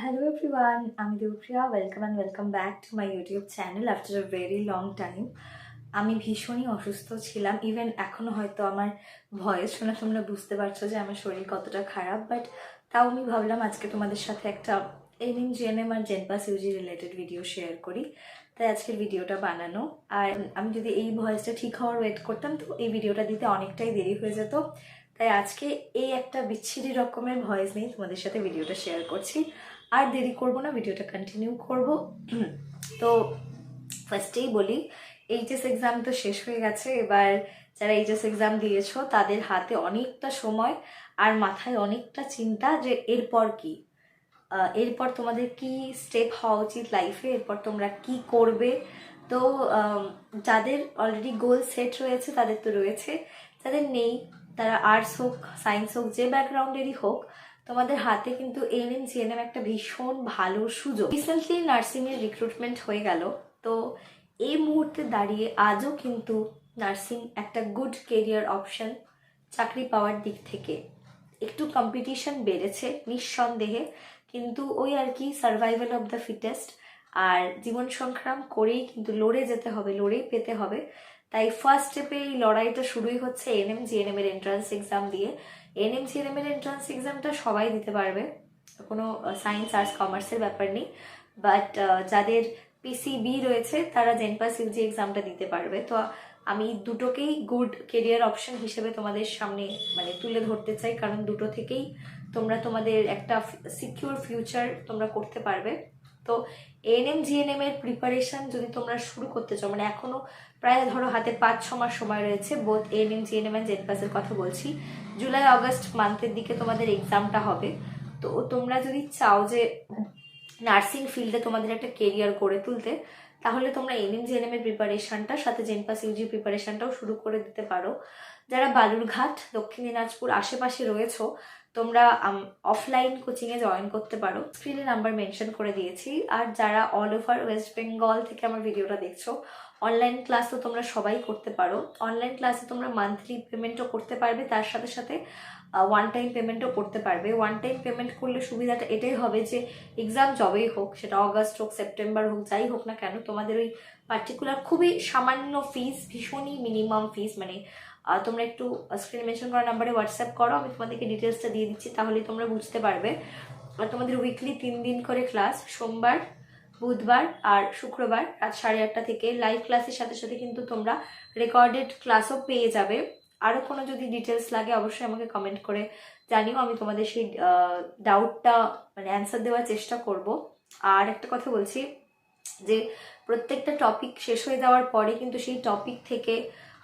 Hello everyone, আমি Debapriya. Welcome back to my YouTube channel after a very long time. আমি ভীষণই অসুস্থ ছিলাম, ইভেন এখনও হয়তো আমার ভয়েস শুনে তোমরা বুঝতে পারছো যে আমার শরীর কতটা খারাপ, বাট তাও আমি ভাবলাম আজকে তোমাদের সাথে একটা এনএম জিএনএম আর জেনপাস ইউজি রিলেটেড ভিডিও শেয়ার করি, তাই আজকের ভিডিওটা বানানো। আর আমি যদি এই ভয়েসটা ঠিক হওয়ার ওয়েট করতাম তো এই ভিডিওটা দিতে অনেকটাই দেরি হয়ে যেত, তাই আজকে এই একটা বিচ্ছিরি রকমের ভয়েস নিয়ে তোমাদের সাথে ভিডিওটা শেয়ার করছি। আর দেরি করব না, ভিডিওটা কন্টিনিউ করব। তো ফার্স্টেই বলি, এইচএস এক্সাম তো শেষ হয়ে গেছে। এবার যারা এইচএস এক্সাম দিয়েছো তাদের হাতে অনেকটা সময় আর মাথায় অনেকটা চিন্তা যে এরপর কি, এরপর তোমাদের কি স্টেপ হওয়া উচিত লাইফে, এরপর তোমরা কি করবে। তো যাদের অলরেডি গোল সেট রয়েছে তাদের তো রয়েছে, যাদের নেই তারা আর্টস হোক সায়েন্স হোক যে ব্যাকগ্রাউন্ডেরই হোক, তোমাদের হাতে কিন্তু এনএম জিএনএম একটা ভীষণ ভালো সুযোগ। রিসেন্টলি নার্সিংয়ের রিক্রুটমেন্ট হয়ে গেল, তো এই মুহূর্তে দাঁড়িয়ে আজও কিন্তু নার্সিং একটা গুড কেরিয়ার অপশন। চাকরি পাওয়ার দিক থেকে একটু কম্পিটিশন বেড়েছে নিঃসন্দেহে, কিন্তু ওই আর কি সার্ভাইভাল অফ দ্য ফিটেস্ট। আর জীবন সংগ্রাম করেই কিন্তু লড়ে যেতে হবে, লড়েই পেতে হবে। তাই ফার্স্ট স্টেপে এই লড়াইটা শুরুই হচ্ছে এনএম জিএনএম এর এন্ট্রান্স এক্সাম দিয়ে। এনএম জিএনএম এর এন্ট্রান্স এক্সামটা সবাই দিতে পারবে, কোনো সায়েন্স আর্টস কমার্সের ব্যাপার নেই, বাট যাদের পিসিবি রয়েছে তারা জেনপাস ইউজি এক্সামটা দিতে পারবে। তো আমি দুটোকেই গুড কেরিয়ার অপশন হিসেবে তোমাদের সামনে মানে তুলে ধরতে চাই, কারণ দুটো থেকেই তোমরা তোমাদের একটা সিকিউর ফিউচার তোমরা করতে পারবে। তো এএনএম জিএনএম এর প্রিপারেশন যদি তোমরা শুরু করতে চাও, মানে এখনো প্রায় ধরো হাতে 5-6 মাস সময় রয়েছে, বোথ এএনএম জিএনএম এন্ড জেনপাসের কথা বলছি। জুলাই আগস্ট মান্থের দিকে তোমাদের এক্সামটা হবে। তো তোমরা যদি চাও যে নার্সিং ফিল্ডে তোমাদের একটা কেরিয়ার গড়ে তুলতে, তাহলে তোমরা এনএম জিএনএম এর প্রিপারেশনটা সাথে জেনপাস ইউজি প্রিপারেশনটাও শুরু করে দিতে পারো। যারা বালুরঘাট দক্ষিণ দিনাজপুর আশেপাশে রয়েছো, তোমরা অফলাইন কোচিংয়ে জয়েন করতে পারো, স্ক্রিনে নাম্বার মেনশন করে দিয়েছি। আর যারা অল ওভার ওয়েস্ট বেঙ্গল থেকে আমার ভিডিওটা দেখছো, অনলাইন ক্লাসও তোমরা সবাই করতে পারো। অনলাইন ক্লাসে তোমরা মান্থলি পেমেন্টও করতে পারবে, তার সাথে সাথে ওয়ান টাইম পেমেন্টও করতে পারবে। ওয়ান টাইম পেমেন্ট করলে সুবিধাটা এটাই হবে যে এক্সাম যবেই হোক, সেটা অগাস্ট হোক সেপ্টেম্বর হোক যাই হোক না কেন, তোমাদের ওই পার্টিকুলার খুবই সামান্য ফিস, ভীষণই মিনিমাম ফিস, মানে তোমরা একটু স্ক্রিনে মেনশন করা নাম্বারে হোয়াটসঅ্যাপ করো, আমি তোমাদেরকে ডিটেলসটা দিয়ে দিচ্ছি, তাহলে তোমরা বুঝতে পারবে। আর তোমাদের উইকলি 3 দিন করে ক্লাস, সোমবার বুধবার আর শুক্রবার রাত 8:30 থেকে। লাইভ ক্লাসের সাথে সাথে কিন্তু তোমরা রেকর্ডেড ক্লাসও পেয়ে যাবে। আরও কোনো যদি ডিটেলস লাগে অবশ্যই আমাকে কমেন্ট করে জানিও, আমি তোমাদের সেই ডাউটটা মানে অ্যান্সার দেওয়ার চেষ্টা করব। আর একটা কথা বলছি যে প্রত্যেকটা টপিক শেষ হয়ে যাওয়ার পরে কিন্তু সেই টপিক থেকে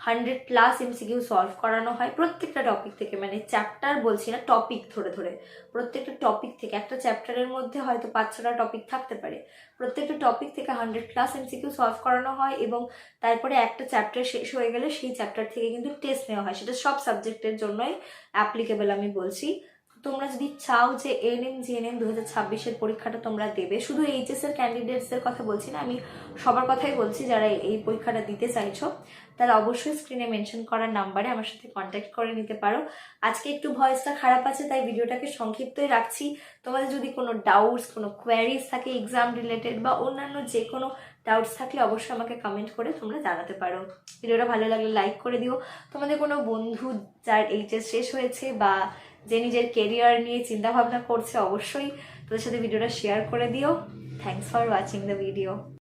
100+ এমসিকিউ সলভ করানো হয়। প্রত্যেকটা টপিক থেকে, মানে চ্যাপ্টার বলছি না, টপিক ধরে ধরে প্রত্যেকটা টপিক থেকে, একটা চ্যাপ্টারের মধ্যে হয়তো 5-6টা টপিক থাকতে পারে, প্রত্যেকটা টপিক থেকে 100+ এমসিকিউ সলভ করানো হয়। এবং তারপরে একটা চ্যাপ্টার শেষ হয়ে গেলে সেই চ্যাপ্টার থেকে কিন্তু টেস্ট নেওয়া হয়, সেটা সব সাবজেক্টের জন্যই অ্যাপ্লিকেবল আমি বলছি। তোমরা যদি চাও যে এএনএম জিএনএম 2026-এর পরীক্ষাটা তোমরা দেবে, শুধু এইচএস এর ক্যান্ডিডেটসদের কথা বলছি না, আমি সবার কথাই বলছি, যারা এই পরীক্ষাটা দিতে চাইছো তারা অবশ্যই স্ক্রিনে মেনশন করার নাম্বারে আমার সাথে কন্ট্যাক্ট করে নিতে পারো। আজকে একটু ভয়েসটা খারাপ আছে তাই ভিডিওটাকে সংক্ষিপ্তই রাখছি। তোমাদের যদি কোনো ডাউটস, কোনো কোয়ারিজ থাকে এক্সাম রিলেটেড বা অন্যান্য যে কোনো ডাউটস থাকলে অবশ্যই আমাকে কমেন্ট করে তোমরা জানাতে পারো। ভিডিওটা ভালো লাগলে লাইক করে দিও। তোমাদের কোনো বন্ধু যার এইচএস শেষ হয়েছে বা যে নিজের কেরিয়ার নিয়ে চিন্তা ভাবনা করছে, অবশ্যই তাদের সাথে ভিডিওটা শেয়ার করে দিও। Thanks for watching the video.